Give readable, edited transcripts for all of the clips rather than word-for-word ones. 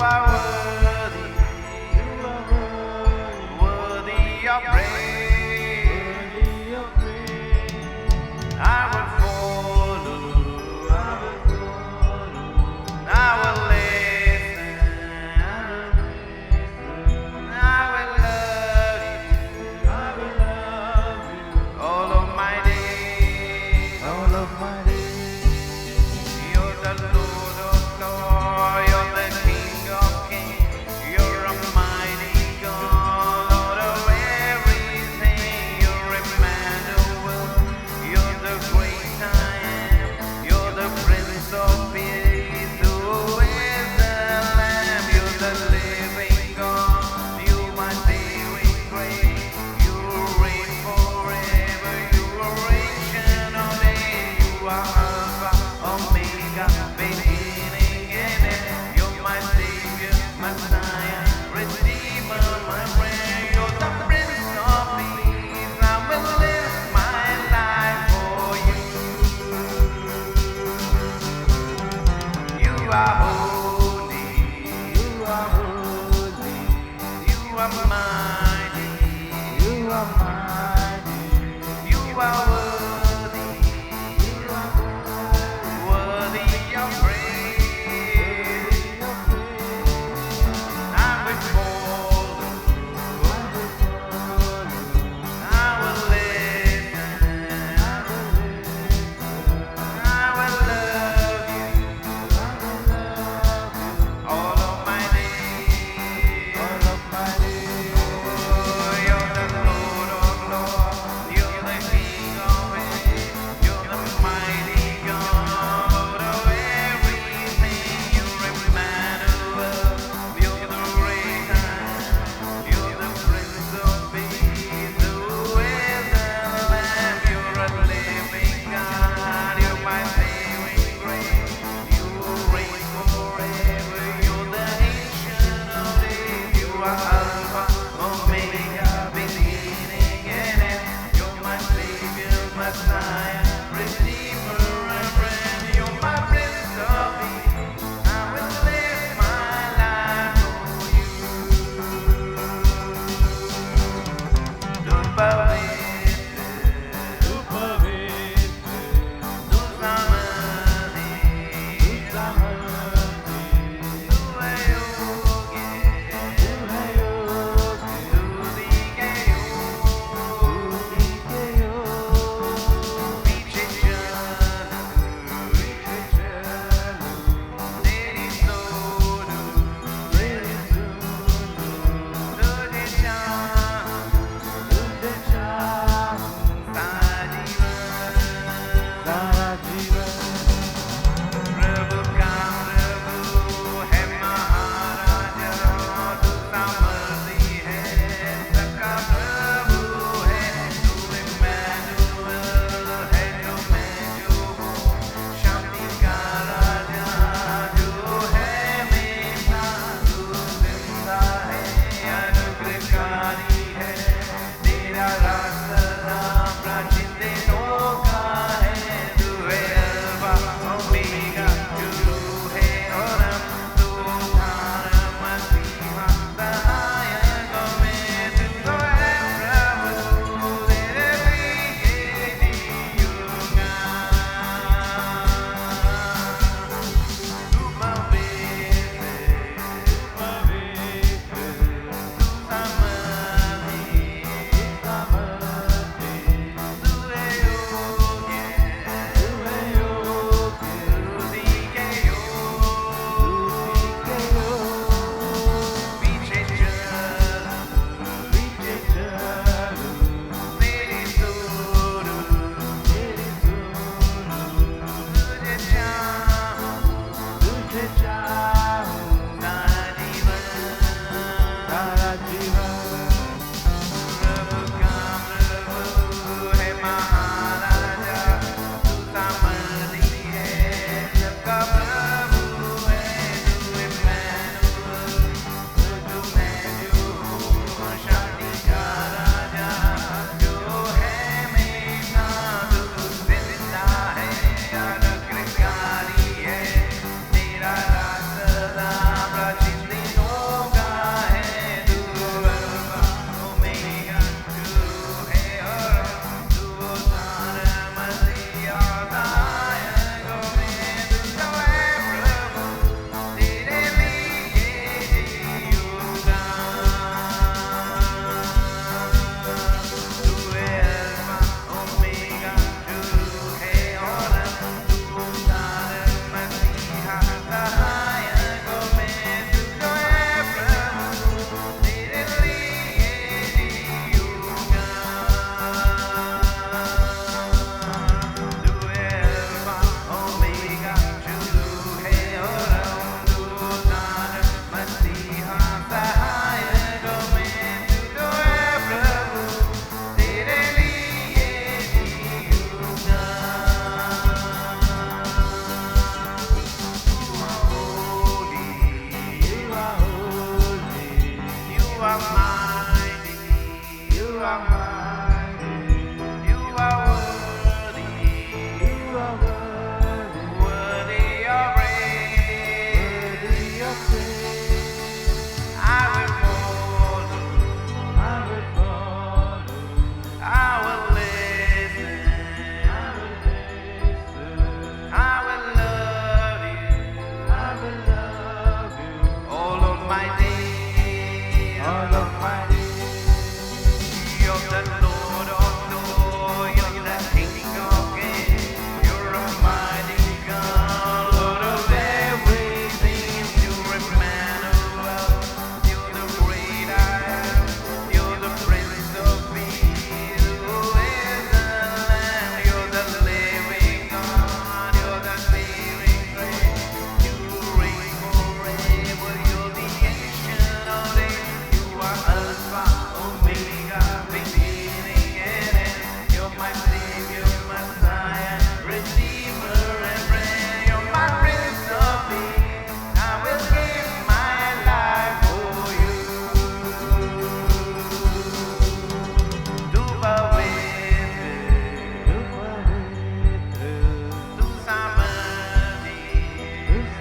are worthy, worthy of praise. I will follow, I will listen, I will love you all of my days. You're the Lord of Lords, you're the King of Kings, you're a mighty God, Lord of everything. You're Emmanuel, you're the great I am, you're the Prince of Peace, who is the Lamb. You're the living God, you my saving grace. You reign forever, you are ancient of days. You are Alpha, Omega, beginning and end. You're my Savior, Messiah, Redeemer, my friend. You're the Prince of Peace. I will live my life for you. You are holy, you are mighty, you are worthy, worthy of praise. I will follow, I will listen, I will love you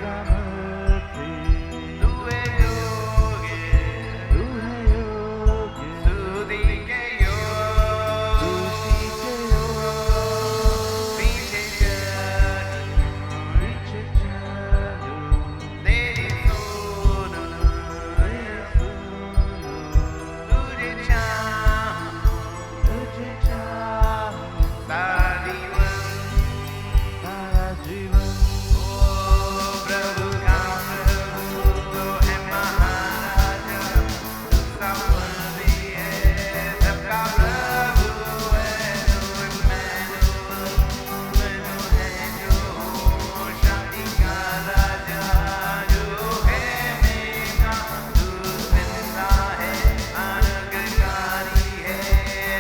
Samurti, Duhe yogi, Duhe Yogi, Sudike yo, Sudike yo, Piche chadu, Piche chadu, Deri sunu, Tujhe chahu, Tujhe chahu, Sara jivan, Sara jivan, O Prabhu ka Prabhu hai Maharaja, Tu samadi hai, sabka Prabhu hai, Tu Emmanuel, Manu hai jo, Shakti ka Raja, Jo hai Mega, Tu Zinda hai, Anugrahkari hai,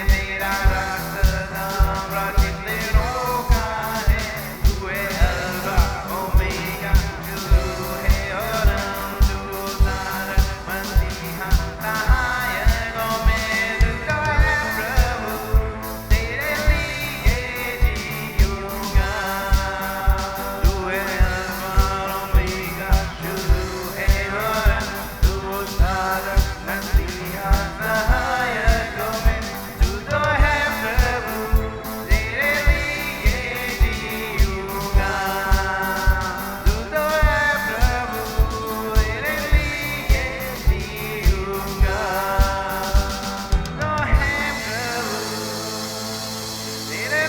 Tera rasta naam Rajit Nero ka hai, Tu hai Alpha Omega, Tu hai Aram, Tu Sara Mandiha, Sahaya Gomed, Tu hai Prabhu, Tere liye jiyunga, Tu hai Alpha Omega, Tu hai Aram, Tu Sara Mandiha, Sahaya Gomed, Tu to hai Prabhu, Tere liye jiyunga, Tu to hai Prabhu, Tere liye jiyunga, Tu hai Prabhu, Tere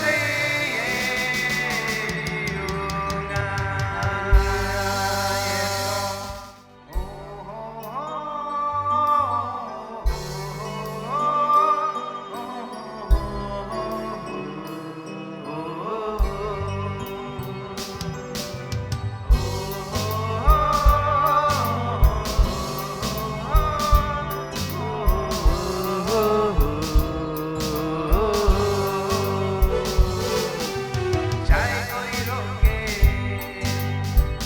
चाहे कोई रोके,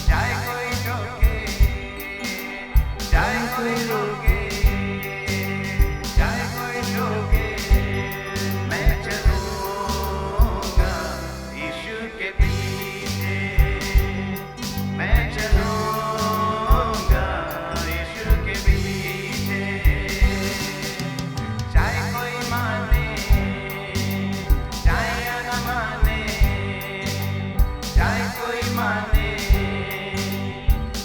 चाहे कोई टोके, चाहे कोई रोके, चाहे कोई टोके, मैं चलूंगा यीशु के पीछे, मैं चलूंगा यीशु के पीछे, चाहे कोई माने, चाहे न माने, चाहे कोई माने,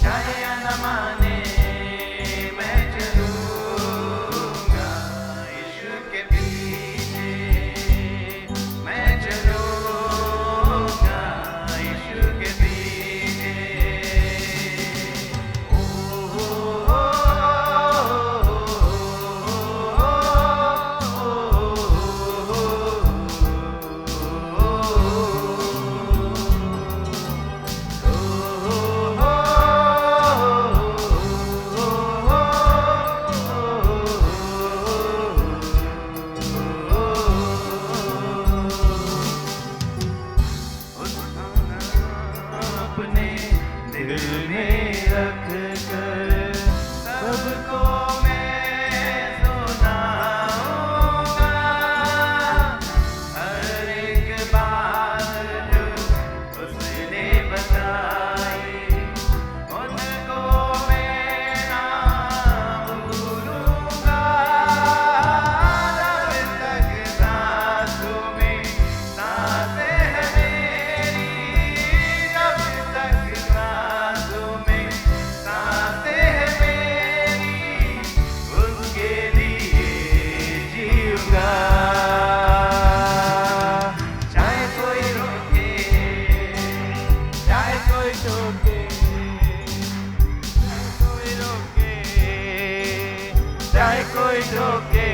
चाहे न माने, मैं चलूंगा यीशु के पीछे, मैं चलूंगा यीशु के पीछे। ओ अपने दिल में रख कर सबको मैं सुनाऊंगा, हर एक बात जो उसने बताई, उनको मैं ना भूलूंगा, जब तक सांसों में सांसें हैं मेरी, जब तक सांसों में सांसें हैं मेरी, उसके लिए जीऊंगा, चाहे कोई रोके, चाहे कोई टोके, चाहे कोई रोके, चाहे कोई टोके,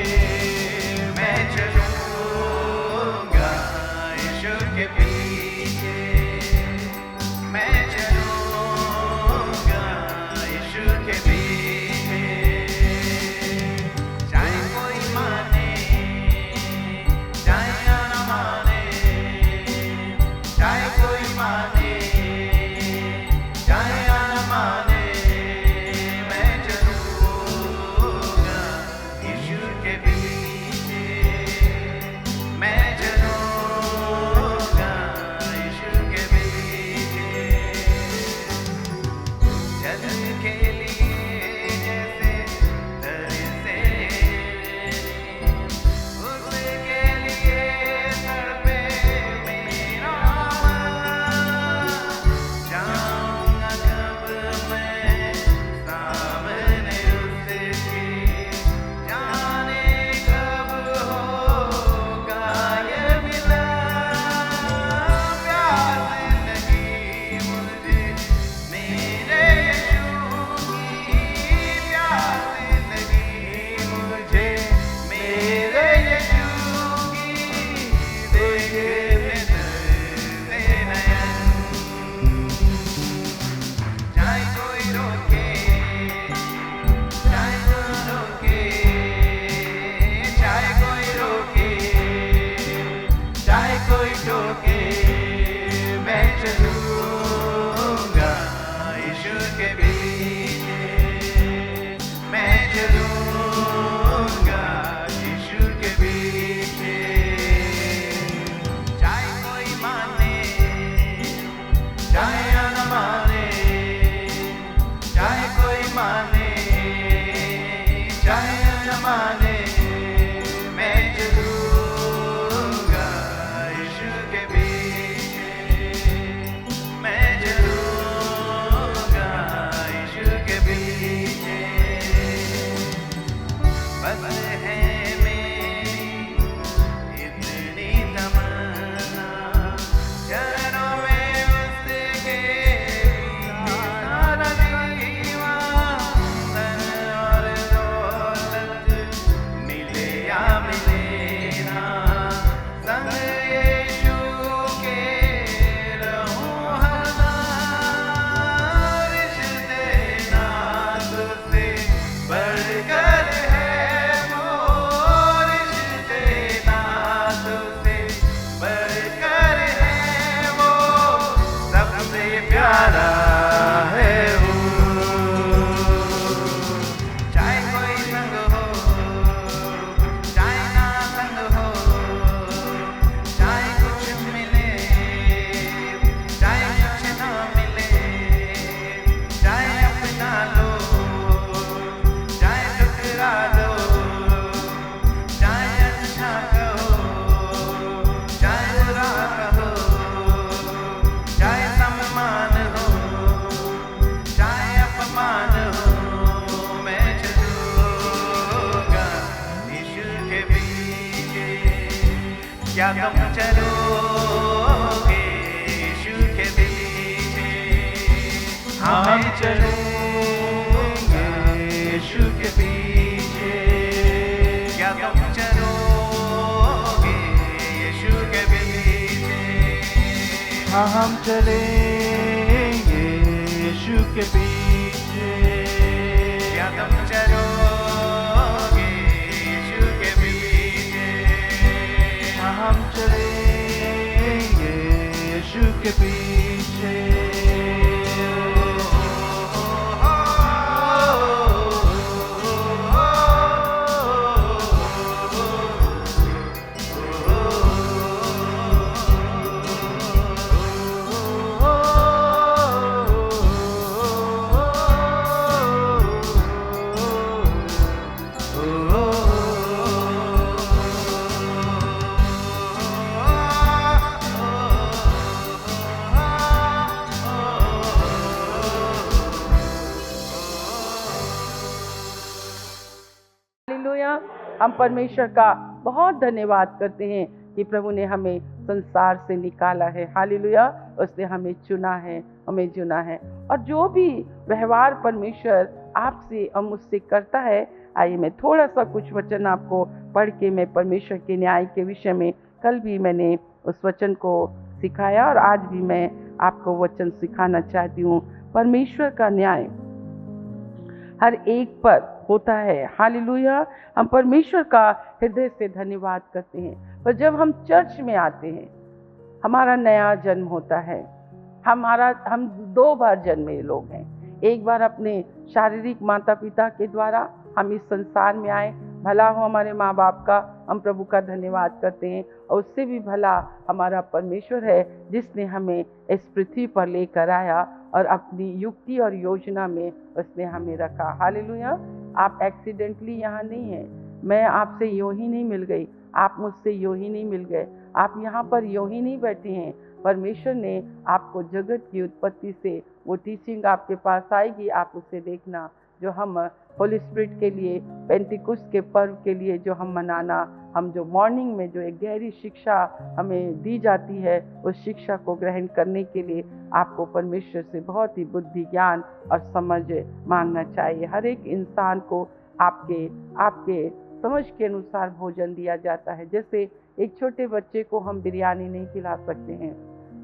मैं चलूंगा यीशु के पीछे, मैं चलूंगा यीशु के पीछे, चाहे कोई माने, चाहे न माने, चाहे कोई माने, चाहे न माने, मैं चलूंगा यीशु के पीछे मैं चलूंगा, यीशु के पीछे। चाहे कोई माने चाहे न माने, चाहे कोई माने चाहे न माने, मैं चलूंगा यीशु के पीछे, मैं चलूंगा यीशु के पीछे। बस है मेरी इतनी तमन्ना, चरणों में उसके सारा दीवान और दौलत मिले या मिले ना, संग यीशु के रहूं हरदम। रिश्ते नातों से बढ़कर है वो, रिश्ते नातों से बढ़कर है वो, सबसे प्यारा है वो। चाहे कोई संग हो चाहे ना संग हो, चाहे कुछ मिले चाहे कुछ ना मिले, चाहे अपना लो चाहे ठुकरा दो, चाहे अच्छा कहो चाहे बुरा कहो, चाहे सम्मान हो चाहे अपमान हो, मैं चलूंगा यीशु के पीछे। क्या तुम चलोगे यीशु के पीछे? हम चलेंगे यीशु के पीछे। क्या तुम चलोगे यीशु के पीछे? हाँ हम चलेंगे यीशु के पीछे। क्या तुम चलोगे यीशु के पीछे? हाँ हम चलेंगे यीशु के पीछे। हालेलुया। हम परमेश्वर का बहुत धन्यवाद करते हैं कि प्रभु ने हमें संसार से निकाला है। हालेलुया। उसने हमें चुना है, हमें चुना है। और जो भी व्यवहार परमेश्वर आपसे और मुझसे करता है, आइए मैं थोड़ा सा कुछ वचन आपको पढ़ के मैं परमेश्वर के न्याय के विषय में, कल भी मैंने उस वचन को सिखाया और आज भी मैं आपको वचन सिखाना चाहती हूँ। परमेश्वर का न्याय हर एक पर होता है। हालेलुया। हम परमेश्वर का हृदय से धन्यवाद करते हैं। पर जब हम चर्च में आते हैं, हमारा नया जन्म होता है। हम 2 बार जन्मे लोग हैं। एक बार अपने शारीरिक माता पिता के द्वारा हम इस संसार में आए। भला हो हमारे माँ बाप का, हम प्रभु का धन्यवाद करते हैं। और उससे भी भला हमारा परमेश्वर है जिसने हमें इस पृथ्वी पर लेकर आया और अपनी युक्ति और योजना में उसने हमें रखा। हालेलुया। आप एक्सीडेंटली यहाँ नहीं हैं। मैं आपसे यूं ही नहीं मिल गई, आप मुझसे यूं ही नहीं मिल गए, आप यहाँ पर यूं ही नहीं बैठे हैं। परमेश्वर ने आपको जगत की उत्पत्ति से वो टीचिंग आपके पास आएगी, आप उसे देखना। जो हम होली स्पिरिट के लिए, पेंटिकुस्ट के पर्व के लिए जो हम मनाना, हम जो मॉर्निंग में जो एक गहरी शिक्षा हमें दी जाती है, उस शिक्षा को ग्रहण करने के लिए आपको परमेश्वर से बहुत ही बुद्धि, ज्ञान और समझ मांगना चाहिए। हर एक इंसान को आपके समझ के अनुसार भोजन दिया जाता है। जैसे एक छोटे बच्चे को हम बिरयानी नहीं खिला सकते हैं,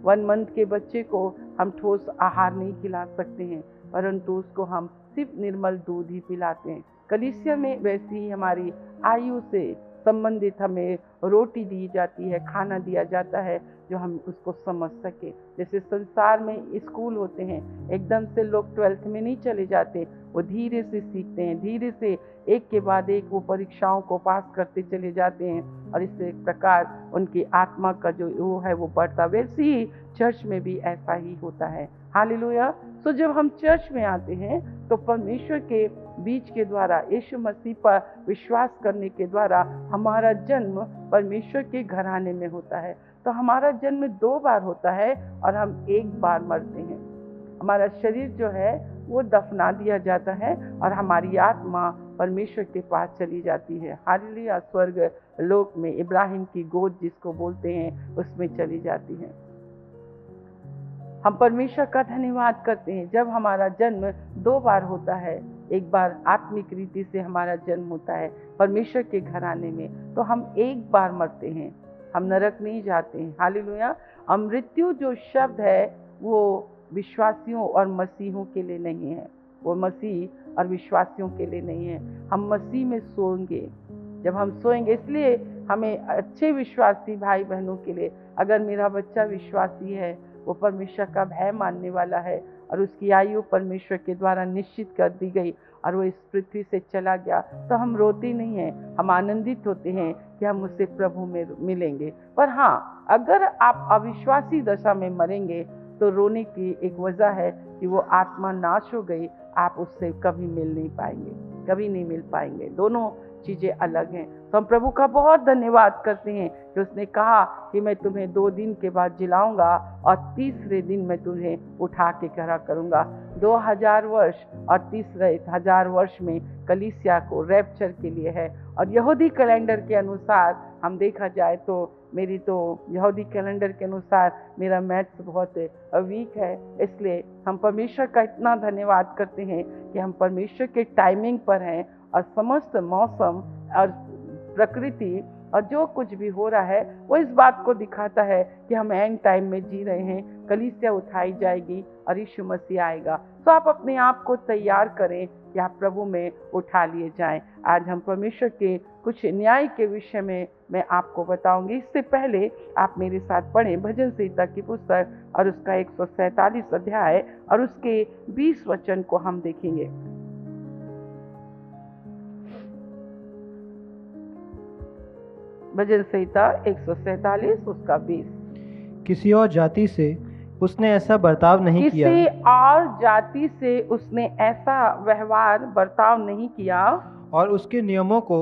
1 मंथ के बच्चे को हम ठोस आहार नहीं खिला सकते हैं, परंतु उसको हम सिर्फ निर्मल दूध ही पिलाते हैं। कलीसिया में वैसी ही हमारी आयु से संबंधित हमें रोटी दी जाती है, खाना दिया जाता है, जो हम उसको समझ सके। जैसे संसार में स्कूल होते हैं, एकदम से लोग 12th में नहीं चले जाते, वो धीरे से सीखते हैं, धीरे से एक के बाद एक वो परीक्षाओं को पास करते चले जाते हैं और इस प्रकार उनकी आत्मा का जो वो है वो बढ़ता। वैसे ही चर्च में भी ऐसा ही होता है। हालेलुया। तो जब हम चर्च में आते हैं तो परमेश्वर के बीच के द्वारा, यीशु मसीह पर विश्वास करने के द्वारा हमारा जन्म परमेश्वर के घराने में होता है। तो हमारा जन्म 2 बार होता है और हम 1 बार मरते हैं। हमारा शरीर जो है वो दफना दिया जाता है और हमारी आत्मा परमेश्वर के पास चली जाती है। हालेलुया। स्वर्ग लोक में इब्राहिम की गोद जिसको बोलते हैं उसमें चली जाती है। हम परमेश्वर का धन्यवाद करते हैं जब हमारा जन्म 2 बार होता है। एक बार आत्मिक रीति से हमारा जन्म होता है परमेश्वर के घराने में, तो हम 1 बार मरते हैं, हम नरक नहीं जाते हैं। हालेलुया। मृत्यु जो शब्द है वो विश्वासियों और मसीहों के लिए नहीं है, वो मसीह और विश्वासियों के लिए नहीं है। हम मसीह में सोएंगे। जब हम सोएंगे, इसलिए हमें अच्छे विश्वासी भाई बहनों के लिए, अगर मेरा बच्चा विश्वासी है, वो परमेश्वर का भय मानने वाला है और उसकी आयु परमेश्वर के द्वारा निश्चित कर दी गई और वो इस पृथ्वी से चला गया, तो हम रोते नहीं हैं, हम आनंदित होते हैं कि हम उससे प्रभु में मिलेंगे। पर हाँ, अगर आप अविश्वासी दशा में मरेंगे तो रोने की एक वजह है कि वो आत्मा नाश हो गई, आप उससे कभी मिल नहीं पाएंगे, कभी नहीं मिल पाएंगे। दोनों चीज़ें अलग हैं। तो हम प्रभु का बहुत धन्यवाद करते हैं कि उसने कहा कि मैं तुम्हें 2 दिन के बाद जिलाऊंगा और तीसरे दिन मैं तुम्हें उठा के खड़ा करूंगा। 2000 वर्ष और तीसरे 1000 वर्ष में कलीसिया को रैप्चर के लिए है। और यहूदी कैलेंडर के अनुसार हम देखा जाए तो मेरी तो यहूदी कैलेंडर के अनुसार मेरा मैथ्स बहुत वीक है, इसलिए हम परमेश्वर का इतना धन्यवाद करते हैं कि हम परमेश्वर के टाइमिंग पर हैं और समस्त मौसम और प्रकृति और जो कुछ भी हो रहा है वो इस बात को दिखाता है कि हम एंड टाइम में जी रहे हैं। कलीसिया उठाई जाएगी और यीशु मसीह आएगा। तो आप अपने आप को तैयार करें कि आप प्रभु में उठा लिए जाएं। आज हम परमेश्वर के कुछ न्याय के विषय में मैं आपको बताऊंगी। इससे पहले आप मेरे साथ पढ़ें भजन संहिता की पुस्तक और उसका 147 अध्याय और उसके 20 वचन को हम देखेंगे। भजन संहिता 147 उसका 20। किसी और जाति से उसने ऐसा बर्ताव नहीं किया, किसी और जाति से उसने ऐसा व्यवहार बर्ताव नहीं किया, और उसके नियमों को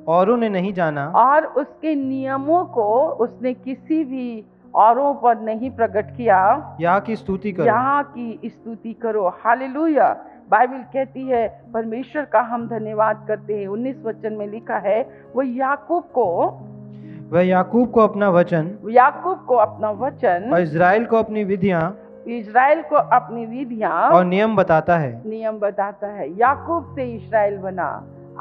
औरों ने नहीं जाना, और उसके नियमों को उसने किसी भी औरों पर नहीं प्रकट किया। यहाँ की स्तुति करो, यहाँ की स्तुति करो। हालेलुया। बाइबल कहती है परमेश्वर का हम धन्यवाद करते हैं। 19 वचन में लिखा है वह याकूब को अपना वचन और इज़राइल को अपनी विधियां और नियम बताता है। याकूब से इस्राएल बना।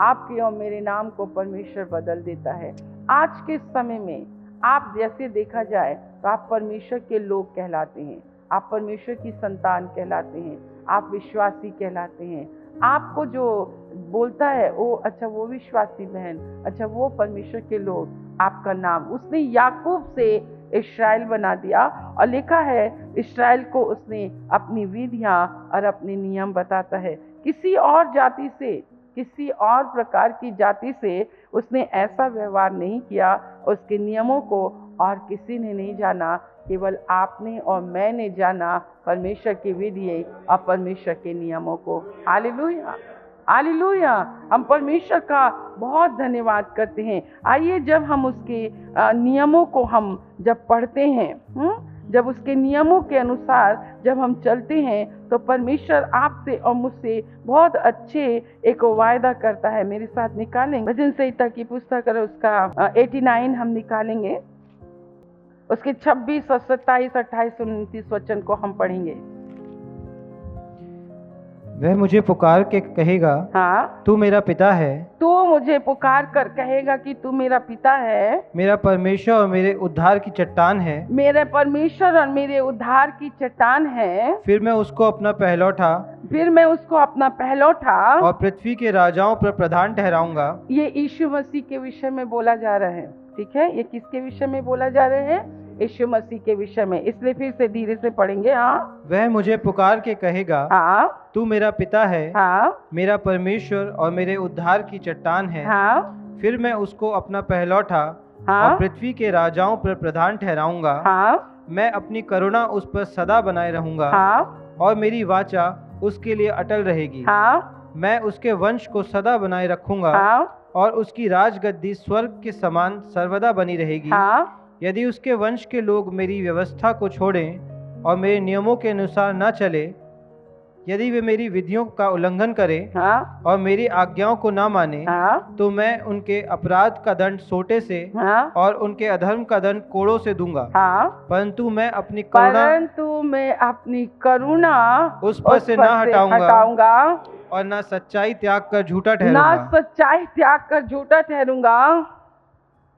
आपके और मेरे नाम को परमेश्वर बदल देता है। आज के समय में आप जैसे देखा जाए तो आप परमेश्वर के लोग कहलाते हैं, आप परमेश्वर की संतान कहलाते हैं, आप विश्वासी कहलाते हैं। आपको जो बोलता है वो अच्छा वो विश्वासी बहन, अच्छा वो परमेश्वर के लोग, आपका नाम उसने याकूब से इस्राएल बना दिया। और लिखा है इस्राएल को उसने अपनी विधियां और अपने नियम बताता है। किसी और जाति से, किसी और प्रकार की जाति से उसने ऐसा व्यवहार नहीं किया। उसके नियमों को और किसी ने नहीं जाना, केवल आपने और मैंने जाना परमेश्वर की विधि और परमेश्वर के नियमों को। Hallelujah, hallelujah. हम परमेश्वर का बहुत धन्यवाद करते हैं। आइए जब हम उसके नियमों को हम जब पढ़ते हैं, जब उसके नियमों के अनुसार जब हम चलते हैं तो परमेश्वर आपसे और मुझसे बहुत अच्छे एक वायदा करता है। मेरे साथ निकालेंगे भजन संहिता की पुस्तक और उसका 89 हम निकालेंगे, उसके 26 और 27, 28, 29 वचन को हम पढ़ेंगे। वह मुझे पुकार के कहेगा, हाँ, तू मेरा पिता है। तू मुझे पुकार कर कहेगा कि तू मेरा पिता है, मेरा परमेश्वर और मेरे उद्धार की चट्टान है। मेरे परमेश्वर और मेरे उद्धार की चट्टान है। फिर मैं उसको अपना पहलौठा और पृथ्वी के राजाओं पर प्रधान ठहराऊंगा। ये यीशु मसीह के विषय में बोला जा रहा है। ठीक है, ये किसके विषय में बोला जा रहा है? यीशु मसीह के विषय में, इसलिए फिर से धीरे से पढ़ेंगे। हाँ वह मुझे पुकार के कहेगा, हाँ तू मेरा पिता है, हाँ मेरा परमेश्वर और मेरे उद्धार की चट्टान है। हाँ फिर मैं उसको अपना पहलौठा हाँ और पृथ्वी के राजाओं पर प्रधान ठहराऊंगा। हाँ मैं अपनी करुणा उस पर सदा बनाए रहूंगा हाँ और मेरी वाचा उसके लिए अटल रहेगी। हाँ मैं उसके वंश को सदा बनाए रखूंगा हाँ और उसकी राजगद्दी स्वर्ग के समान सर्वदा बनी रहेगी। हाँ यदि उसके वंश के लोग मेरी व्यवस्था को छोड़ें और मेरे नियमों के अनुसार न चले, यदि वे मेरी विधियों का उल्लंघन करें हाँ और मेरी आज्ञाओं को ना माने, हाँ तो मैं उनके अपराध का दंड सोटे से हाँ और उनके अधर्म का दंड कोड़ों से दूंगा। हाँ परंतु मैं अपनी करुणा परंतु मैं अपनी करुणा उस पर से न हटाऊंगा हटाऊंगा, और न सच्चाई त्याग कर झूठा ना ठहरूंगा। सच्चाई त्याग कर झूठा ठहरूंगा।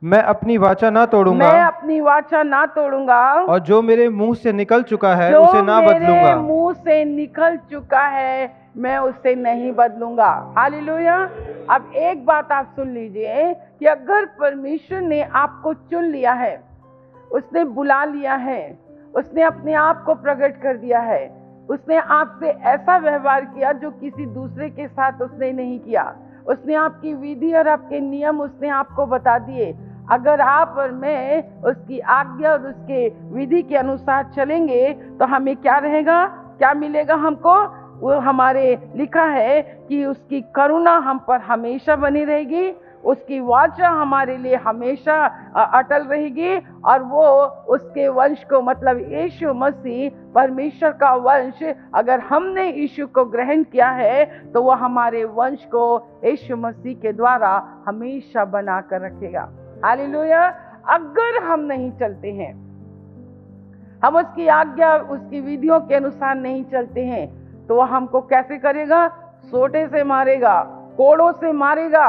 मैं अपनी वाचा ना तोड़ूंगा मैं अपनी वाचा ना तोड़ूंगा और जो मेरे मुंह से निकल चुका है जो उसे ना मेरे बदलूंगा। मुंह से निकल चुका है मैं उसे नहीं बदलूंगा। हालेलुया। अब एक बात आप सुन लीजिए कि अगर परमेश्वर ने आपको चुन लिया है, उसने बुला लिया है, उसने अपने आप को प्रकट कर दिया है, उसने आपसे ऐसा व्यवहार किया जो किसी दूसरे के साथ उसने नहीं किया, उसने आपकी विधि और आपके नियम उसने आपको बता दिए। अगर आप और मैं उसकी आज्ञा और उसके विधि के अनुसार चलेंगे तो हमें क्या रहेगा, क्या मिलेगा हमको? वो हमारे लिखा है कि उसकी करुणा हम पर हमेशा बनी रहेगी, उसकी वाचा हमारे लिए हमेशा अटल रहेगी और वो उसके वंश को, मतलब यीशु मसीह परमेश्वर का वंश, अगर हमने यीशु को ग्रहण किया है तो वो हमारे वंश को यीशु मसीह के द्वारा हमेशा बना कर रखेगा। हालेलुया। अगर हम नहीं चलते हैं, हम उसकी आज्ञा उसकी विधियों के अनुसार नहीं चलते हैं, तो वो हमको कैसे करेगा? सोटे से मारेगा, कोड़ों से मारेगा।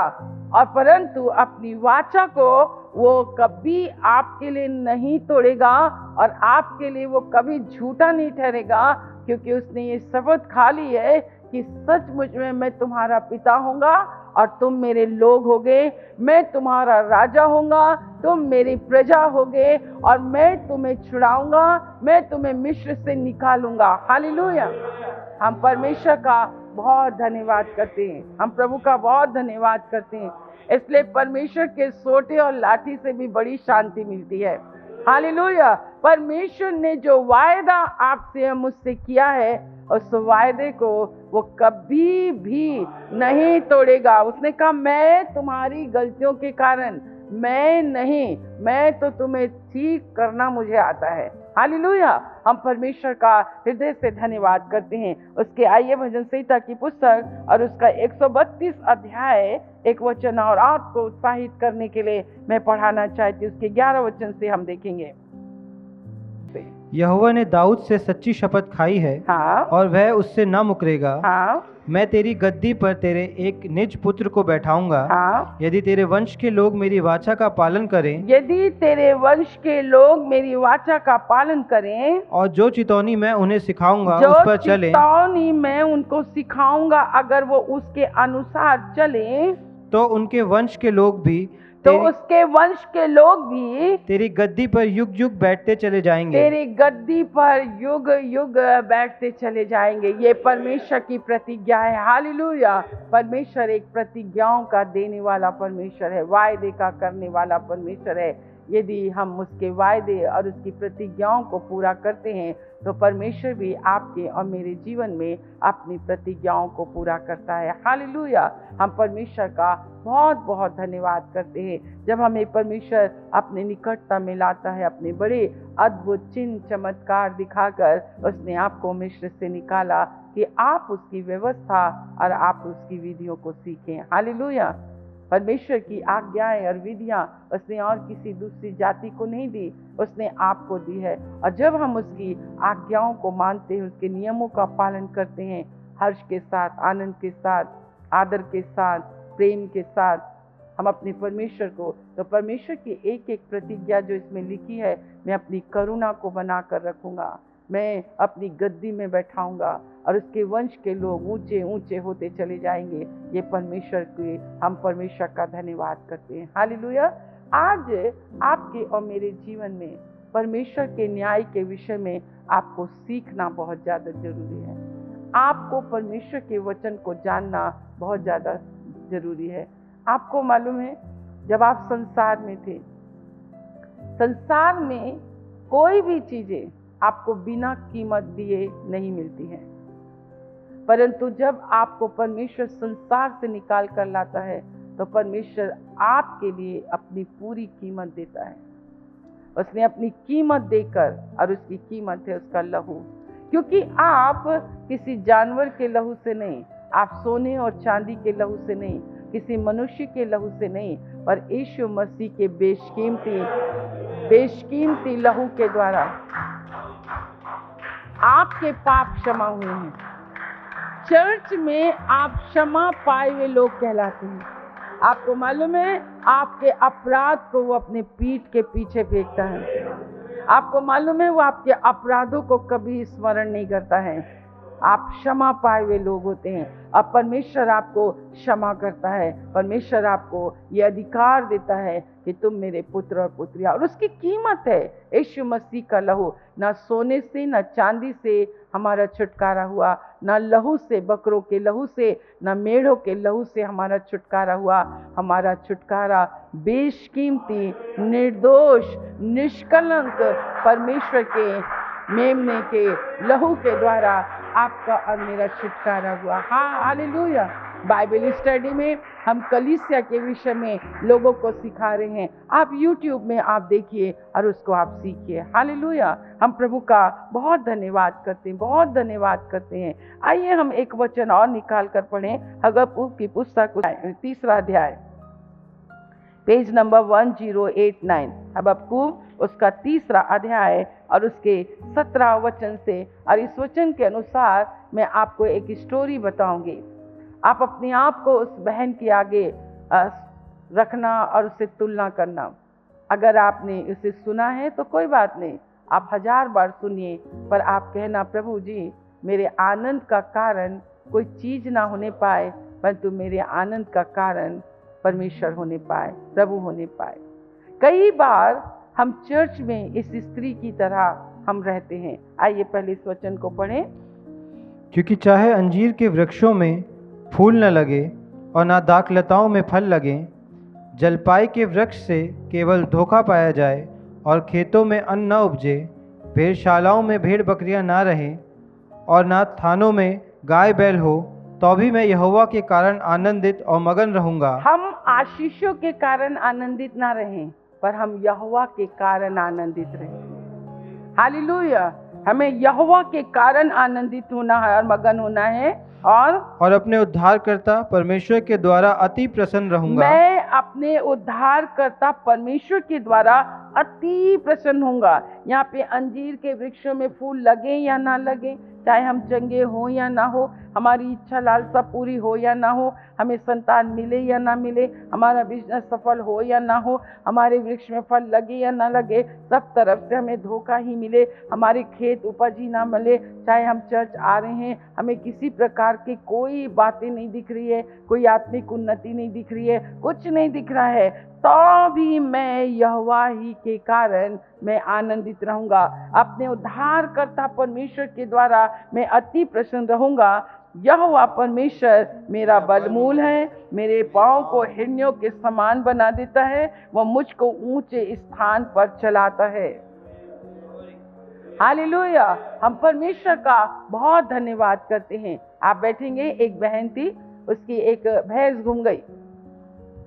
और परंतु अपनी वाचा को वो कभी आपके लिए नहीं तोड़ेगा और आपके लिए वो कभी झूठा नहीं ठहरेगा, क्योंकि उसने ये शपथ खा ली है कि सचमुच में मैं तुम्हारा पिता होऊंगा और तुम मेरे लोग होगे, मैं तुम्हारा राजा होऊंगा, तुम मेरी प्रजा होगे और मैं तुम्हें छुड़ाऊंगा, मैं तुम्हें मिस्र से निकालूंगा। हालेलुया। हम परमेश्वर का बहुत धन्यवाद करते हैं, हम प्रभु का बहुत धन्यवाद करते हैं। इसलिए परमेश्वर के सोटे और लाठी से भी बड़ी शांति मिलती है। हालेलुया। परमेश्वर ने जो वायदा आपसे मुझसे किया है, उस वायदे को वो कभी भी नहीं तोड़ेगा। उसने कहा मैं तुम्हारी गलतियों के कारण मैं नहीं, मैं तो तुम्हें ठीक करना मुझे आता है। हालेलुया। हम परमेश्वर का हृदय से धन्यवाद करते हैं। उसके आइए भजन संहिता की पुस्तक और उसका 132 अध्याय 1 वचन और आपको उत्साहित करने के लिए मैं पढ़ाना चाहती हूँ। उसके 11 वचन से हम देखेंगे। यहोवा ने दाऊद से सच्ची शपथ खाई है हाँ और वह उससे न मुकरेगा। हाँ मैं तेरी गद्दी पर तेरे एक निज पुत्र को बैठाऊंगा। हाँ यदि तेरे वंश के लोग मेरी वाचा का पालन करें यदि तेरे वंश के लोग मेरी वाचा का पालन करें और जो चितौनी मैं उन्हें सिखाऊंगा जो उस पर चलें, चितौनी मैं उनको सिखाऊंगा अगर वो उसके अनुसार चले, तो उनके वंश के लोग भी तो उसके वंश के लोग भी तेरी गद्दी पर युग युग बैठते चले जाएंगे। तेरी गद्दी पर युग युग बैठते चले जाएंगे। ये परमेश्वर की प्रतिज्ञा है। हालेलुया। परमेश्वर एक प्रतिज्ञाओं का देने वाला परमेश्वर है, वायदे का करने वाला परमेश्वर है। यदि हम उसके वायदे और उसकी प्रतिज्ञाओं को पूरा करते हैं तो परमेश्वर भी आपके और मेरे जीवन में अपनी प्रतिज्ञाओं को पूरा करता है। हालेलुया। हम परमेश्वर का बहुत बहुत धन्यवाद करते हैं जब हमें परमेश्वर अपने निकटता में लाता है, अपने बड़े अद्भुत चिन्ह चमत्कार दिखाकर उसने आपको मिस्र से निकाला कि आप उसकी व्यवस्था और आप उसकी विधियों को सीखें। हालेलुया। परमेश्वर की आज्ञाएं और विधियां उसने और किसी दूसरी जाति को नहीं दी, उसने आपको दी है। और जब हम उसकी आज्ञाओं को मानते हैं, उसके नियमों का पालन करते हैं, हर्ष के साथ, आनंद के साथ, आदर के साथ, प्रेम के साथ हम अपने परमेश्वर को, तो परमेश्वर की एक एक प्रतिज्ञा जो इसमें लिखी है, मैं अपनी करुणा को बना कर रखूंगा, मैं अपनी गद्दी में बैठाऊंगा और उसके वंश के लोग ऊंचे ऊंचे होते चले जाएंगे। ये परमेश्वर के, हम परमेश्वर का धन्यवाद करते हैं। हालेलुया। आज आपके और मेरे जीवन में परमेश्वर के न्याय के विषय में आपको सीखना बहुत ज़्यादा जरूरी है। आपको परमेश्वर के वचन को जानना बहुत ज़्यादा जरूरी है। आपको मालूम है, जब आप संसार में थे, संसार में कोई भी चीज़ें आपको बिना कीमत दिए नहीं मिलती हैं, परंतु जब आपको परमेश्वर संसार से निकाल कर लाता है तो परमेश्वर आपके लिए अपनी पूरी कीमत देता है। उसने अपनी कीमत देकर, और उसकी कीमत है उसका लहू। क्योंकि आप किसी जानवर के लहू से नहीं, आप सोने और चांदी के लहू से नहीं, किसी मनुष्य के लहू से नहीं, पर यीशु मसीह के बेशकीमती लहू के द्वारा आपके पाप क्षमा हुए हैं। चर्च में आप क्षमा पाए हुए लोग कहलाते हैं। आपको मालूम है, आपके अपराध को वो अपने पीठ के पीछे फेंकता है। आपको मालूम है, वो आपके अपराधों को कभी स्मरण नहीं करता है। आप क्षमा पाए हुए लोग होते हैं। अब परमेश्वर आपको क्षमा करता है। परमेश्वर आपको ये अधिकार देता है कि तुम मेरे पुत्र और पुत्रियां, और उसकी कीमत है यीशु मसीह का लहू। ना सोने से, ना चांदी से हमारा छुटकारा हुआ, ना लहू से, बकरों के लहू से, ना मेढ़ों के लहू से हमारा छुटकारा हुआ। हमारा छुटकारा बेशकीमती, निर्दोष, निष्कलंक परमेश्वर के मेमने के लहू के द्वारा आपका और मेरा छुटकारा हुआ। हाँ, हालेलुया। बाइबल स्टडी में हम कलीसिया के विषय में लोगों को सिखा रहे हैं। आप YouTube में आप देखिए और उसको आप सीखिए। हालेलुया। हम प्रभु का बहुत धन्यवाद करते हैं, बहुत धन्यवाद करते हैं। आइए हम एक वचन और निकाल कर पढ़ें। हबक्कूक की पुस्तक 3 अध्याय, पेज नंबर 1089। हबक्कूक उसका 3 अध्याय और उसके 17 वचन से। और इस वचन के अनुसार मैं आपको एक स्टोरी बताऊंगी। आप अपने आप को उस बहन के आगे रखना और उससे तुलना करना। अगर आपने उसे सुना है तो कोई बात नहीं, आप 1000 बार सुनिए, पर आप कहना, प्रभु जी, मेरे आनंद का कारण कोई चीज ना होने पाए, परंतु मेरे आनंद का कारण परमेश्वर होने पाए, प्रभु होने पाए। कई बार हम चर्च में इस स्त्री की तरह हम रहते हैं। आइए पहले इस वचन को पढ़ें। क्योंकि चाहे अंजीर के वृक्षों में फूल न लगे और ना दाखलताओं में फल लगे, जलपाई के वृक्ष से केवल धोखा पाया जाए और खेतों में अन्न न उपजे, भेड़शालाओं में भेड़ बकरियां ना रहें और ना थानों में गाय बैल हो, तो भी मैं यहोवा के कारण आनंदित और मगन रहूंगा। हम आशीषों के कारण आनंदित ना रहें, पर हम यहोवा के कारण आनंदित रहें। हालेलुया। हमें यहोवा के कारण आनंदित होना है और मगन होना है, और अपने उद्धारकर्ता परमेश्वर के द्वारा अति प्रसन्न रहूंगा। मैं अपने उद्धारकर्ता परमेश्वर के द्वारा अति प्रसन्न होऊंगा। यहाँ पे अंजीर के वृक्षों में फूल लगे या ना लगे, चाहे हम चंगे हो या ना हो, हमारी इच्छा लालसा पूरी हो या ना हो, हमें संतान मिले या ना मिले, हमारा बिजनेस सफल हो या ना हो, हमारे वृक्ष में फल लगे या ना लगे, सब तरफ से हमें धोखा ही मिले, हमारे खेत उपज ही ना मिले, चाहे हम चर्च आ रहे हैं, हमें किसी प्रकार की कोई बातें नहीं दिख रही है, कोई आत्मिक उन्नति नहीं दिख रही है, कुछ नहीं दिख रहा है, तो भी मैं यहोवा ही के कारण मैं आनंदित रहूंगा। अपने उद्धारकर्ता परमेश्वर के द्वारा मैं अति प्रसन्न रहूंगा। यहोवा परमेश्वर मेरा बलमूल है, मेरे पाँव को हिरनियों के समान बना देता है, वह मुझको ऊंचे स्थान पर चलाता है। हालेलुया। हम परमेश्वर का बहुत धन्यवाद करते हैं। आप बैठेंगे। एक बहन थी, उसकी एक भैंस गुम गई,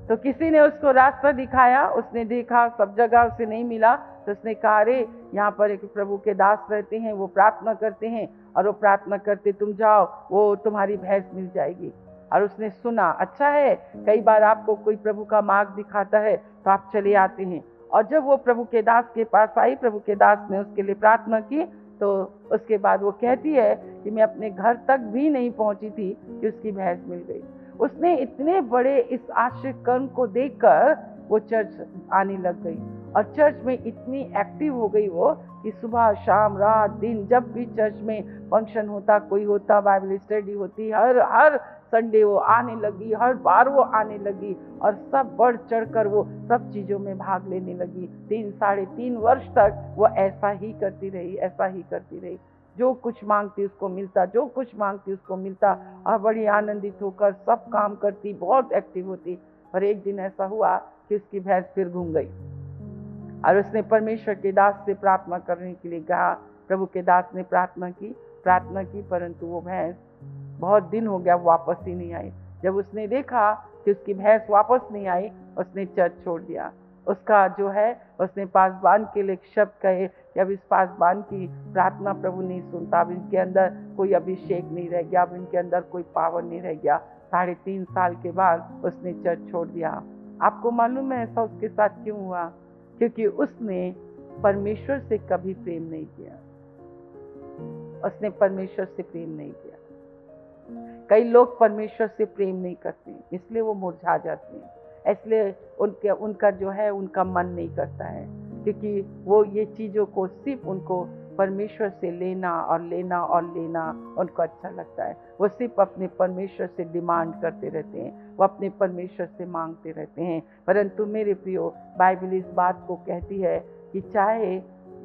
तो किसी ने उसको रास्ता दिखाया, उसने देखा सब जगह उसे नहीं मिला, तो उसने कहा, अरे यहाँ पर एक प्रभु के दास रहते हैं, वो प्रार्थना करते हैं, और वो प्रार्थना करते, तुम जाओ, वो तुम्हारी भैंस मिल जाएगी। और उसने सुना, अच्छा है, कई बार आपको कोई प्रभु का मार्ग दिखाता है तो आप चले आते हैं। और जब वो प्रभु के दास के पास आई, प्रभु के दास ने उसके लिए प्रार्थना की, तो उसके बाद वो कहती है कि मैं अपने घर तक भी नहीं पहुंची थी कि उसकी भैंस मिल गई। उसने इतने बड़े इस आश्चर्य कर्म को देखकर वो चर्च आने लग गई, और चर्च में इतनी एक्टिव हो गई वो कि सुबह शाम रात दिन जब भी चर्च में फंक्शन होता, कोई होता, बाइबल स्टडी होती, हर संडे वो आने लगी, हर बार वो आने लगी और सब बढ़ चढ़ कर वो सब चीज़ों में भाग लेने लगी। 3 3.5 वर्ष तक वो ऐसा ही करती रही। जो कुछ मांगती उसको मिलता, जो कुछ मांगती उसको मिलता और बड़ी आनंदित होकर सब काम करती, बहुत एक्टिव होती। पर एक दिन ऐसा हुआ कि उसकी भैंस फिर घूम गई और उसने परमेश्वर के दास से प्रार्थना करने के लिए कहा। प्रभु के दास ने प्रार्थना की, परंतु वो भैंस बहुत दिन हो गया वापस ही नहीं आई। जब उसने देखा कि उसकी भैंस वापस नहीं आई, उसने चर्च छोड़ दिया। उसका जो है, उसने पासबान के लिए शब्द कहे कि अब इस पासबान की प्रार्थना प्रभु नहीं सुनता, अब इनके अंदर कोई अभिषेक नहीं रह गया, अब इनके अंदर कोई पावर नहीं रह गया। 3.5 साल के बाद उसने चर्च छोड़ दिया। आपको मालूम है ऐसा उसके साथ क्यों हुआ? क्योंकि उसने परमेश्वर से कभी प्रेम नहीं किया। उसने परमेश्वर से प्रेम नहीं किया। कई लोग परमेश्वर से प्रेम नहीं करते, इसलिए वो मुरझा जाते हैं, इसलिए उनका जो है उनका मन नहीं करता है, क्योंकि वो ये चीज़ों को सिर्फ उनको परमेश्वर से लेना उनको अच्छा लगता है। वो सिर्फ अपने परमेश्वर से डिमांड करते रहते हैं, वो अपने परमेश्वर से मांगते रहते हैं। परंतु मेरे प्रियो, बाइबल इस बात को कहती है कि चाहे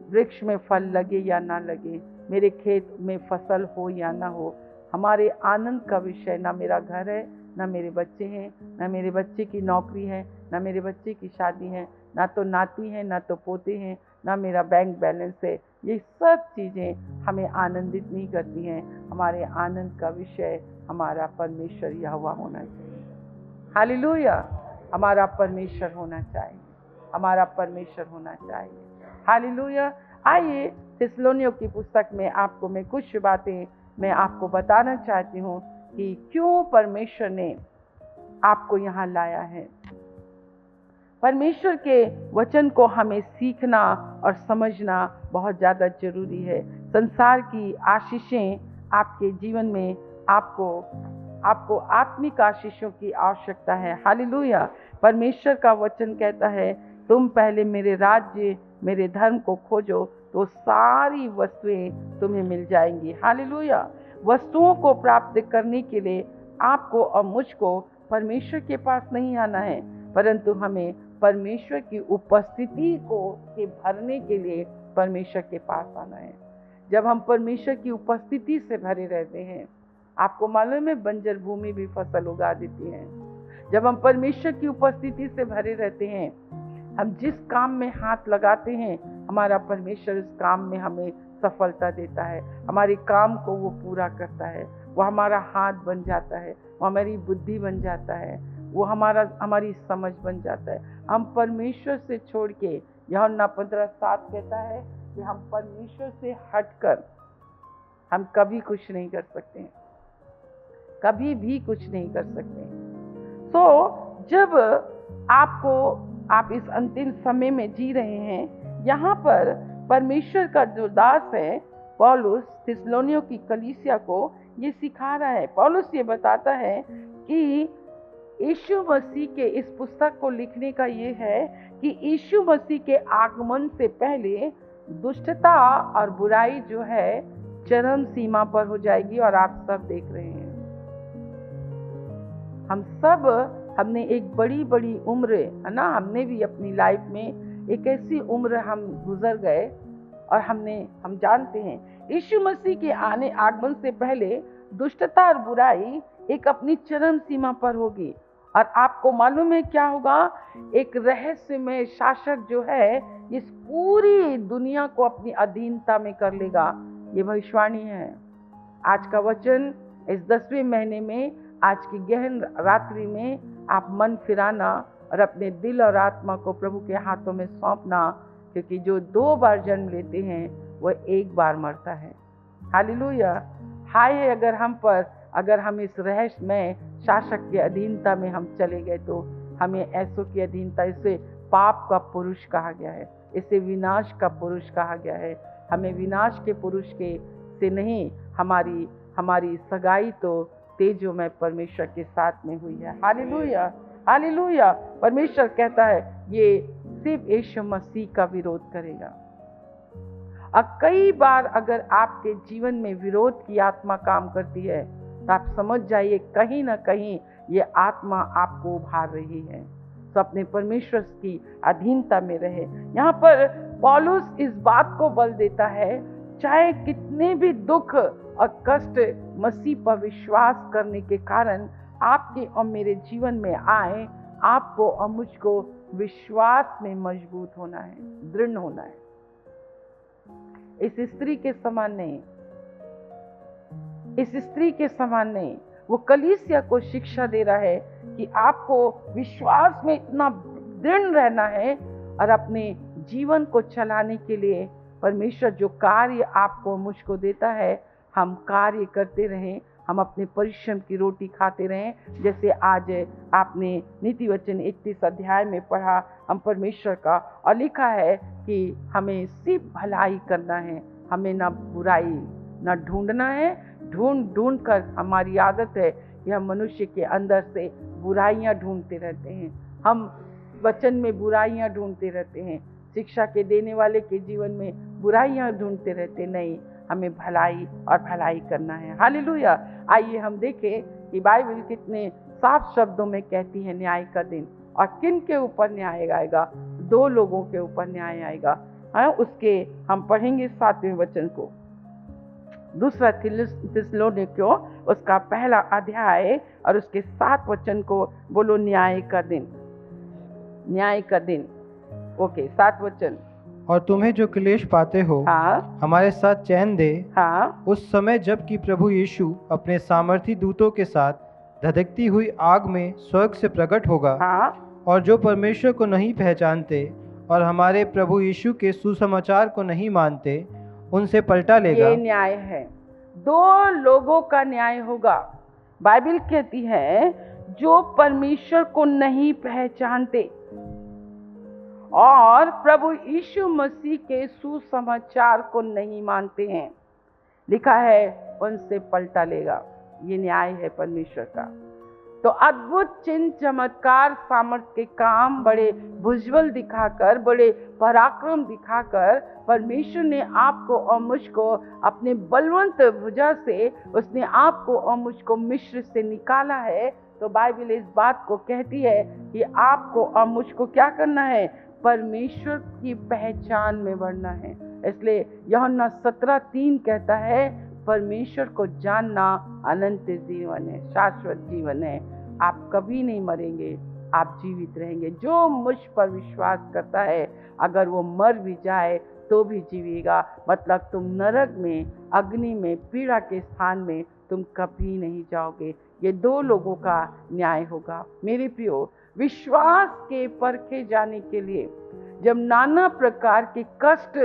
वृक्ष में फल लगे या ना लगे, मेरे खेत में फसल हो या ना हो, हमारे आनंद का विषय ना मेरा घर है, ना मेरे बच्चे हैं, ना मेरे बच्चे की नौकरी है, ना मेरे बच्चे की शादी है, ना तो नाती है, ना तो पोते हैं, ना मेरा बैंक बैलेंस है। ये सब चीज़ें हमें आनंदित नहीं करती हैं। हमारे आनंद का विषय हमारा परमेश्वर यहोवा होना चाहिए। हालेलुया! हमारा परमेश्वर होना चाहिए, हमारा परमेश्वर होना चाहिए। हालेलुया! आइए थिस्सलुनीयों की पुस्तक में आपको मैं कुछ बातें मैं आपको बताना चाहती हूँ कि क्यों परमेश्वर ने आपको यहाँ लाया है। परमेश्वर के वचन को हमें सीखना और समझना बहुत ज़्यादा जरूरी है। संसार की आशीषें आपके जीवन में आपको आत्मिक आशीषों की आवश्यकता है। हालेलुया! परमेश्वर का वचन कहता है, तुम पहले मेरे राज्य मेरे धर्म को खोजो तो सारी वस्तुएं तुम्हें मिल जाएंगी। हालेलुया! वस्तुओं को प्राप्त करने के लिए आपको और मुझको परमेश्वर के पास नहीं आना है, परंतु हमें परमेश्वर की उपस्थिति को के भरने के लिए परमेश्वर के पास आना है। जब हम परमेश्वर की उपस्थिति से भरे रहते हैं, आपको मालूम है बंजर भूमि भी फसल उगा देती है। जब हम परमेश्वर की उपस्थिति से भरे रहते हैं, हम जिस काम में हाथ लगाते हैं, हमारा परमेश्वर उस काम में हमें सफलता देता है। हमारे काम को वो पूरा करता है। वो हमारा हाथ बन जाता है, वो हमारी बुद्धि बन जाता है, वो हमारी समझ बन जाता है। हम परमेश्वर से छोड़ के, यूहन्ना 15:7 कहता है कि हम परमेश्वर से हटकर हम कभी कुछ नहीं कर सकते हैं, कभी भी कुछ नहीं कर सकते। तो जब आप इस अंतिम समय में जी रहे हैं, यहाँ पर परमेश्वर का जो दास है पौलुस थिस्सलुनीयों की कलीसिया को ये सिखा रहा है। पौलुस ये बताता है कि यीशु मसीह के इस पुस्तक को लिखने का ये है कि यीशु मसीह के आगमन से पहले दुष्टता और बुराई जो है चरम सीमा पर हो जाएगी, और आप सब देख रहे हैं। हमने एक बड़ी उम्र है ना, हमने भी अपनी लाइफ में एक ऐसी उम्र हम गुजर गए और हम जानते हैं यीशु मसीह के आगमन से पहले दुष्टता और बुराई एक अपनी चरम सीमा पर होगी। और आपको मालूम है क्या होगा? एक रहस्यमय शासक जो है इस पूरी दुनिया को अपनी अधीनता में कर लेगा। ये भविष्यवाणी है। आज का वचन इस 10वें महीने में, आज की गहन रात्रि में आप मन फिराना और अपने दिल और आत्मा को प्रभु के हाथों में सौंपना, क्योंकि जो 2 बार जन्म लेते हैं वह 1 बार मरता है। हालेलुया! हाय अगर हम इस रहस्यमय शासक की अधीनता में हम चले गए, तो हमें ऐसों की अधीनता, इसे पाप का पुरुष कहा गया है, इसे विनाश का पुरुष कहा गया है। हमें विनाश के पुरुष से नहीं, हमारी सगाई तो तेजोमय परमेश्वर के साथ में हुई है। हालेलुया! हालेलुया! परमेश्वर कहता है ये सिर्फ यीशु मसीह का विरोध करेगा। अब कई बार अगर आपके जीवन में विरोध की आत्मा काम करती है तो आप समझ जाइए कहीं ना कहीं ये आत्मा आपको उभार रही है। तो अपने परमेश्वर की अधीनता में रहे। यहाँ पर पौलुस इस बात को बल देता है, चाहे कितने भी दुख और कष्ट मसीह पर विश्वास करने के कारण आपके और मेरे जीवन में आए, आपको और मुझको विश्वास में मजबूत होना है, दृढ़ होना है। इस स्त्री के समान नहीं, इस स्त्री के समान नहीं। वो कलीसिया को शिक्षा दे रहा है कि आपको विश्वास में इतना दृढ़ रहना है और अपने जीवन को चलाने के लिए परमेश्वर जो कार्य आपको मुझको देता है, हम कार्य करते रहें, हम अपने परिश्रम की रोटी खाते रहें। जैसे आज आपने नीति वचन 31 अध्याय में पढ़ा, हम परमेश्वर का, और लिखा है कि हमें सिर्फ भलाई करना है, हमें ना बुराई ना ढूंढना है। ढूंढ कर हमारी आदत है कि हम मनुष्य के अंदर से बुराइयां ढूंढते रहते हैं। हम वचन में बुराइयां ढूंढते रहते हैं, शिक्षा के देने वाले के जीवन में बुराइयां ढूंढते रहते नहीं, हमें भलाई और भलाई करना है। हालेलुया। आइए हम देखें कि बाइबल कितने साफ शब्दों में कहती है न्याय का दिन, और किन के ऊपर न्याय आएगा? दो लोगों के ऊपर न्याय आएगा। उसके हम पढ़ेंगे 7वें वचन को, दूसरा थिस्सलुनीकियों उसका पहला अध्याय और उसके 7 वचन को बोलो, न्याय का दिन, न्याय का दिन। ओके, 7 वचन। और तुम्हें जो क्लेश पाते हो, हाँ, हमारे साथ चैन दे। हाँ, उस समय जबकि प्रभु यीशु अपने सामर्थी दूतों के साथ धधकती हुई आग में स्वर्ग से प्रकट होगा। हाँ, और जो परमेश्वर को नहीं पहचानते और हमारे प्रभु यीशु के सुसमाचार को नहीं मानते, उनसे पलटा लेगा। ये न्याय है, दो लोगों का न्याय होगा। बाइबल कहती है जो परमेश्वर को नहीं पहचानते और प्रभु यीशु मसीह के सुसमाचार को नहीं मानते हैं, लिखा है उनसे पलटा लेगा। ये न्याय है परमेश्वर का। तो अद्भुत चिन्ह चमत्कार सामर्थ के काम बड़े भुजबल दिखाकर, बड़े पराक्रम दिखाकर परमेश्वर ने आपको और मुझको अपने बलवंत भुजा से, उसने आपको और मुझको मिस्र से निकाला है। तो बाइबल इस बात को कहती है कि आपको और मुझको क्या करना है? परमेश्वर की पहचान में बढ़ना है। इसलिए यूहन्ना 17:3 कहता है परमेश्वर को जानना अनंत जीवन है, शाश्वत जीवन है। आप कभी नहीं मरेंगे, आप जीवित रहेंगे। जो मुझ पर विश्वास करता है, अगर वो मर भी जाए तो भी जीवेगा। मतलब तुम नरक में, अग्नि में, पीड़ा के स्थान में तुम कभी नहीं जाओगे। ये दो लोगों का न्याय होगा। मेरे प्रियो, विश्वास के परखे जाने के लिए जब नाना प्रकार के कष्ट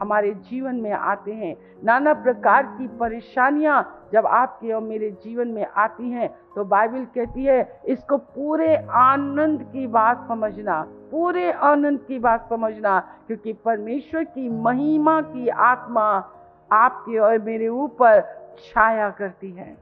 हमारे जीवन में आते हैं, नाना प्रकार की परेशानियां जब आपके और मेरे जीवन में आती हैं, तो बाइबल कहती है इसको पूरे आनंद की बात समझना, पूरे आनंद की बात समझना, क्योंकि परमेश्वर की महिमा की आत्मा आपके और मेरे ऊपर छाया करती है।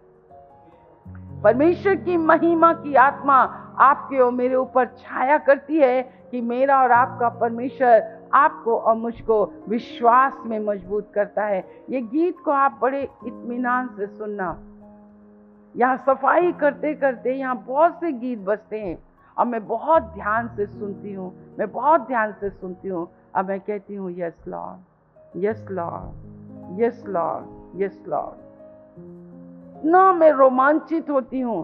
परमेश्वर की महिमा की आत्मा आपके और मेरे ऊपर छाया करती है कि मेरा और आपका परमेश्वर आपको और मुझको विश्वास में मजबूत करता है। ये गीत को आप बड़े इत्मीनान से सुनना। यहाँ सफाई करते करते यहाँ बहुत से गीत बजते हैं और मैं बहुत ध्यान से सुनती हूँ, मैं बहुत ध्यान से सुनती हूँ। अब मैं कहती हूँ yes Lord, yes Lord, yes Lord, yes Lord. ना मैं रोमांचित होती हूँ,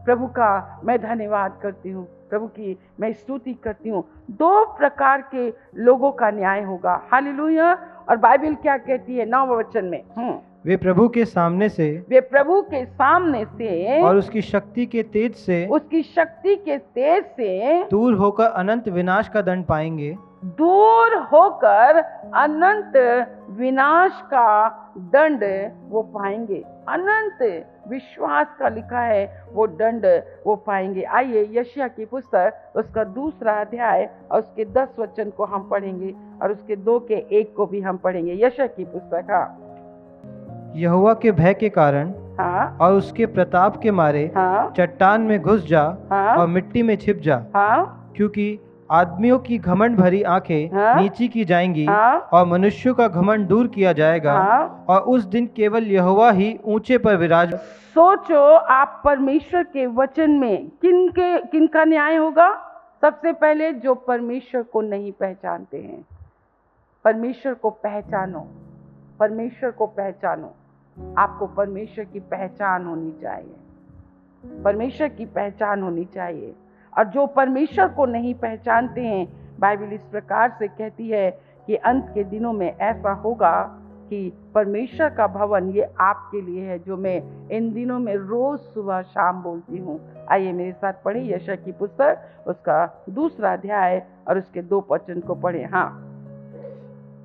प्रभु का मैं धन्यवाद करती हूँ, प्रभु की मैं स्तुति करती हूँ। दो प्रकार के लोगों का न्याय होगा। हालेलुया। और बाइबल क्या कहती है 9वें वचन में? वे प्रभु के सामने से, वे प्रभु के सामने से और उसकी शक्ति के तेज से, उसकी शक्ति के तेज से दूर होकर अनंत विनाश का दंड पाएंगे। दूर होकर अनंत विनाश का दंड वो पाएंगे। अनंत विश्वास का लिखा है वो दंड वो पाएंगे। आइए यशायाह की पुस्तक उसका 2 अध्याय और उसके 10 वचन को हम पढ़ेंगे और उसके 2 के 1 को भी हम पढ़ेंगे। यशायाह की पुस्तक। हाँ, यहोवा के भय के कारण, हाँ, और उसके प्रताप के मारे, हाँ, चट्टान में घुस जा, हाँ, और मिट्टी में छिप जा, हाँ, क्योंकि आदमियों की घमंड भरी आंखें हाँ? नीची की जाएंगी हाँ? और मनुष्यों का घमंड दूर किया जाएगा हाँ? और उस दिन केवल यहोवा ही ऊंचे पर विराज। सोचो, आप परमेश्वर के वचन में किनका न्याय होगा? सबसे पहले जो परमेश्वर को नहीं पहचानते हैं। परमेश्वर को पहचानो, परमेश्वर को पहचानो। आपको परमेश्वर की पहचान होनी चाहिए, परमेश्वर की पहचान होनी चाहिए। और जो परमेश्वर को नहीं पहचानते हैं, बाइबल इस प्रकार से कहती है कि अंत के दिनों में ऐसा होगा कि परमेश्वर का भवन ये आपके लिए है, जो मैं इन दिनों में रोज सुबह शाम बोलती हूँ। आइए मेरे साथ पढ़े यशायाह की पुस्तक, उसका 2 अध्याय और उसके 2 वचन को पढ़े। हाँ,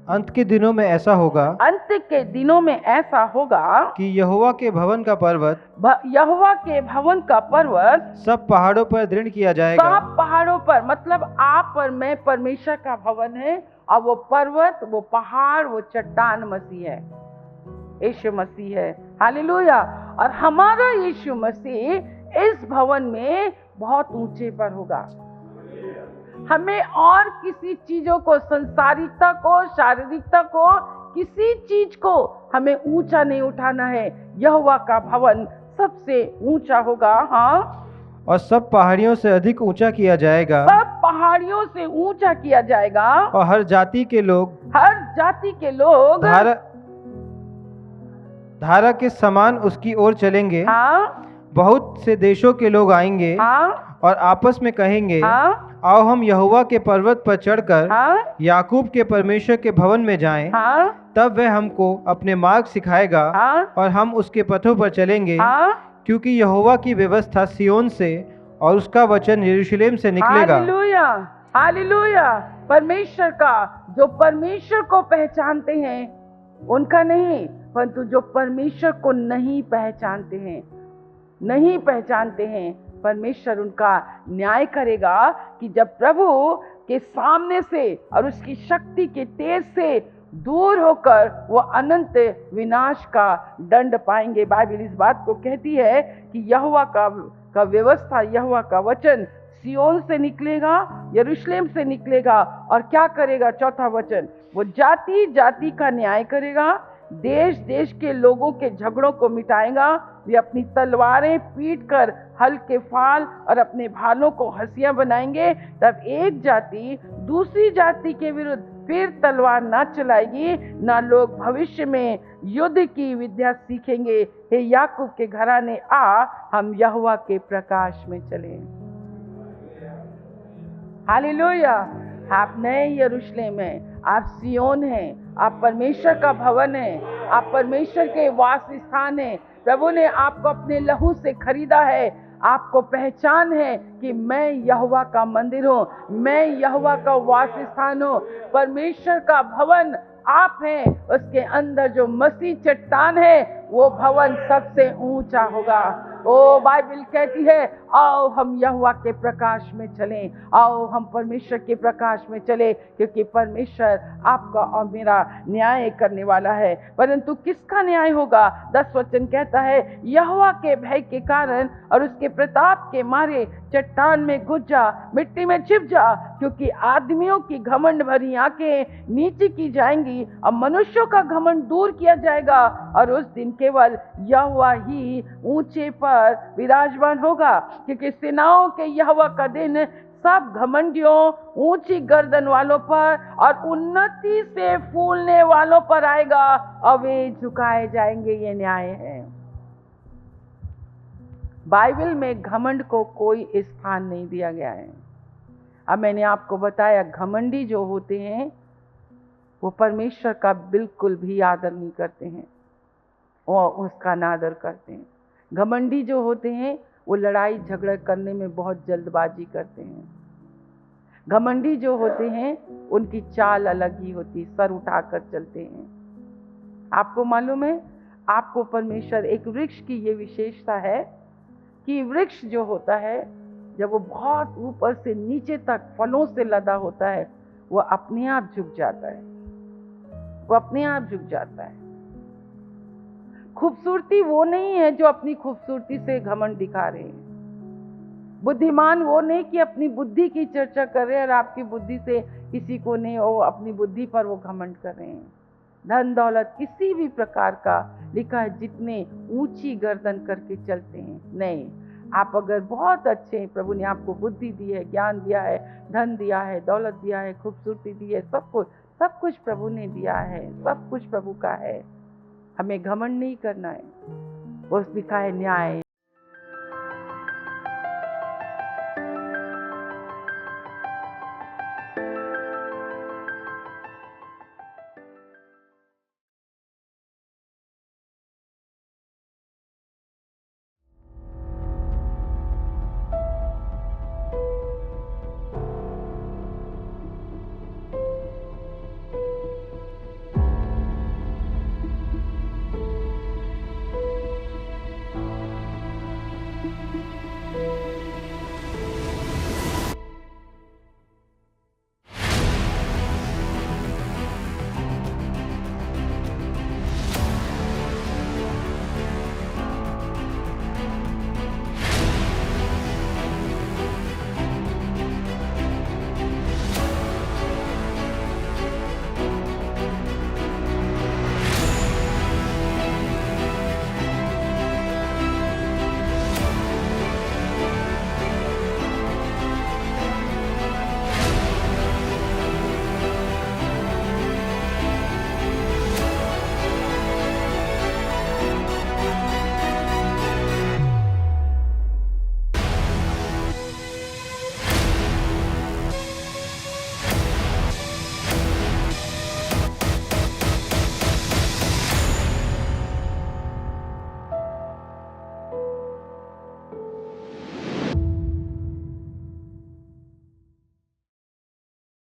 अंत के दिनों में ऐसा होगा, अंत के दिनों में ऐसा होगा कि यहोवा के भवन का पर्वत, यहोवा के भवन का पर्वत सब पहाड़ों पर दृढ़ किया जाएगा। सब पहाड़ों पर, मतलब आप और मैं परमेश्वर का भवन है, और वो पर्वत, वो पहाड़, वो चट्टान मसीह है, यीशु मसीह है। हालेलुया। और हमारा यीशु मसीह इस भवन में बहुत ऊंचे पर होगा। हमें और किसी चीजों को, संसारिकता को, शारीरिकता को, किसी चीज को हमें ऊंचा नहीं उठाना है। यहोवा का भवन सबसे ऊंचा होगा। हाँ, और सब पहाड़ियों से अधिक ऊंचा किया जाएगा, सब पहाड़ियों से ऊंचा किया जाएगा, और हर जाति के लोग हर जाति के लोग धारा के समान उसकी ओर चलेंगे। हाँ, बहुत से देशों के लोग आएंगे हाँ, और आपस में कहेंगे, हाँ, आओ हम यहोवा के पर्वत पर चढ़कर हाँ, याकूब के परमेश्वर के भवन में जाएं। हाँ, तब वह हमको अपने मार्ग सिखाएगा हाँ, और हम उसके पथों पर चलेंगे। हाँ। क्योंकि यहोवा की व्यवस्था सिय्योन से और उसका वचन यरूशलेम से निकलेगा। Hallelujah, hallelujah. परमेश्वर का, जो परमेश्वर को पहचानते हैं उनका नहीं, परंतु जो परमेश्वर को नहीं पहचानते हैं, नहीं पहचानते हैं, परमेश्वर उनका न्याय करेगा कि जब प्रभु के सामने से और उसकी शक्ति के तेज से दूर होकर वो अनंत विनाश का दंड पाएंगे। बाइबल इस बात को कहती है कि यहोवा का व्यवस्था, यहोवा का वचन सिय्योन से निकलेगा, यरूशलेम से निकलेगा, और क्या करेगा? 4था वचन, वो जाति जाति का न्याय करेगा, देश देश के लोगों के झगड़ों को मिटाएगा। वे अपनी तलवारें पीट कर हल के फाल और अपने भालों को हंसियां बनाएंगे। तब एक जाति दूसरी जाति के विरुद्ध फिर तलवार ना चलाएगी, ना लोग भविष्य में युद्ध की विद्या सीखेंगे। हे याकूब के घराने, आ हम यहोवा के प्रकाश में चले। हालेलुया। आप नए यरूशलेम हैं, आप सिय्योन हैं, आप परमेश्वर का भवन है, आप परमेश्वर के वास स्थान है। प्रभु ने आपको अपने लहू से खरीदा है। आपको पहचान है कि मैं यहोवा का मंदिर हूँ, मैं यहोवा का वास स्थान हूँ। परमेश्वर का भवन आप हैं, उसके अंदर जो मसीह चट्टान है वो भवन सबसे ऊंचा होगा। ओ बाइबल कहती है, आओ हम यहोवा के प्रकाश में चलें, आओ हम परमेश्वर के प्रकाश में चले, क्योंकि परमेश्वर आपका और मेरा न्याय करने वाला है। परंतु किसका न्याय होगा? 10 वचन कहता है, यहोवा के भय के कारण और उसके प्रताप के मारे चट्टान में घुस जा, मिट्टी में छिप जा, क्योंकि आदमियों की घमंड भरी आंखें नीचे की जाएंगी और मनुष्यों का घमंड दूर किया जाएगा, और उस दिन केवल यहोवा ही ऊंचे पर विराजमान होगा। क्योंकि सेनाओं के यहोवा का दिन सब घमंडियों, ऊंची गर्दन वालों पर और उन्नति से फूलने वालों पर आएगा, और वे झुकाए जाएंगे। ये न्याय है। बाइबल में घमंड को कोई स्थान नहीं दिया गया है। अब मैंने आपको बताया, घमंडी जो होते हैं वो परमेश्वर का बिल्कुल भी आदर नहीं करते हैं, वो उसका अनादर करते हैं। घमंडी जो होते हैं वो लड़ाई झगड़ा करने में बहुत जल्दबाजी करते हैं। घमंडी जो होते हैं उनकी चाल अलग ही होती, सर उठाकर चलते हैं। आपको मालूम है, आपको परमेश्वर, एक वृक्ष की ये विशेषता है कि वृक्ष जो होता है जब वो बहुत ऊपर से नीचे तक फलों से लदा होता है, वो अपने आप झुक जाता है, वो अपने आप झुक जाता है। खूबसूरती वो नहीं है जो अपनी खूबसूरती से घमंड दिखा रहे हैं। बुद्धिमान वो नहीं कि अपनी बुद्धि की चर्चा कर रहे हैं और आपकी बुद्धि से किसी को नहीं, वो अपनी बुद्धि पर वो घमंड कर रहे हैं। धन दौलत किसी भी प्रकार का लिखा है, जितने ऊंची गर्दन करके चलते हैं। नहीं, आप अगर बहुत अच्छे हैं, प्रभु ने आपको बुद्धि दी है, ज्ञान दिया है, धन दिया है, दौलत दिया है, खूबसूरती दी है, सब कुछ प्रभु ने दिया है, सब कुछ प्रभु का है। हमें घमंड नहीं करना है। वो लिखा है न्याय